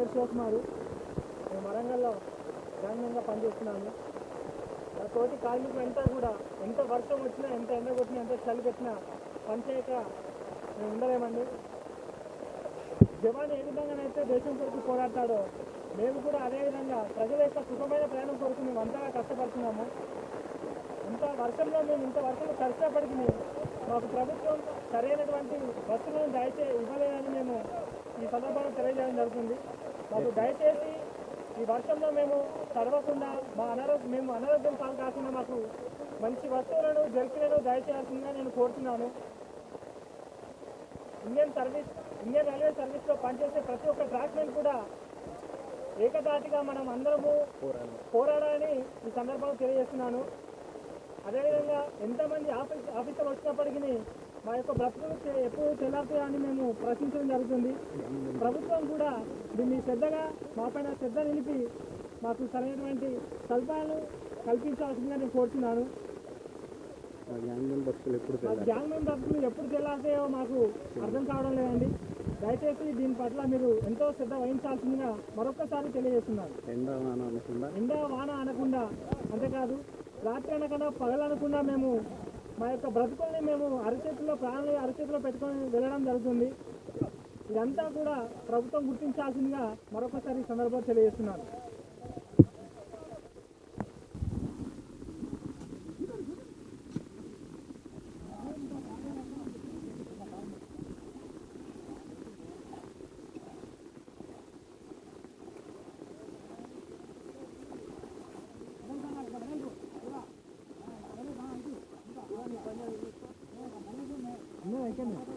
పేరు శివకుమారు. మేము వరంగల్లో గ్రామీణంగా పనిచేస్తున్నాము. మా తోటి కార్మికులు అంతా కూడా ఎంత వర్షం వచ్చినా, ఎంత ఎండ కొట్టినా, ఎంత చలి పెట్టినా పనిచేయక మేము ఉండలేమండి. జవాన్ ఏ విధంగానైతే దేశం కొరకు పోరాడతాడో మేము కూడా అదేవిధంగా ప్రజల యొక్క సుఖమైన ప్రయాణం కొరకు మేము అంతగా కష్టపడుతున్నాము. ఇంత వర్షంలో మేము ఇంత వర్షంలో కష్టపడికి మాకు ప్రభుత్వం సరైనటువంటి బస్సులను దయచేసి ఇవ్వలేదని మేము ఈ సందర్భంగా తెలియజేయడం జరుగుతుంది. మాకు దయచేసి ఈ వర్షంలో మేము తడవకుండా మేము అనారోగ్యం పాలు కాకుండా మాకు మంచి వస్తువులను జర్కిలను దయచేయాల్సిందిగా నేను కోరుతున్నాను. ఇండియన్ రైల్వే సర్వీస్లో పనిచేసే ప్రతి ఒక్క ట్రాక్మెన్ కూడా ఏకదాటిగా మనం అందరము పోరాడాలని ఈ సందర్భంగా తెలియజేస్తున్నాను. అదేవిధంగా ఎంతమంది ఆఫీసర్లు వచ్చినప్పటికీ మా యొక్క బ్రతుకులు ఎప్పుడు చెల్లారుతాయని మేము ప్రశ్నించడం జరుగుతుంది. ప్రభుత్వం కూడా దీన్ని శ్రద్ధగా మాపైన శ్రద్ధ నిలిపి మాకు సరైనటువంటి సదుపాయాలు కల్పించాల్సిందిగా నేను కోరుతున్నాను. గ్యాంగ్ మెయిన్ బస్సులు ఎప్పుడు చెల్లారుతాయో మాకు అర్థం కావడం లేదండి. దయచేసి దీని పట్ల మీరు ఎంతో శ్రద్ధ వహించాల్సిందిగా మరొకసారి తెలియజేస్తున్నాను. ఎండ వాన అనకుండా, అంతేకాదు రాత్రి అనకుండా పగలనకుండా మేము మా యొక్క బ్రతుకుల్ని మేము ప్రాణాలు అరచేతిలో పెట్టుకొని వెళ్ళడం జరుగుతుంది. ఇదంతా కూడా ప్రభుత్వం గుర్తించాల్సిందిగా మరొకసారి సందర్భంగా తెలియజేస్తున్నాను. No, I can't.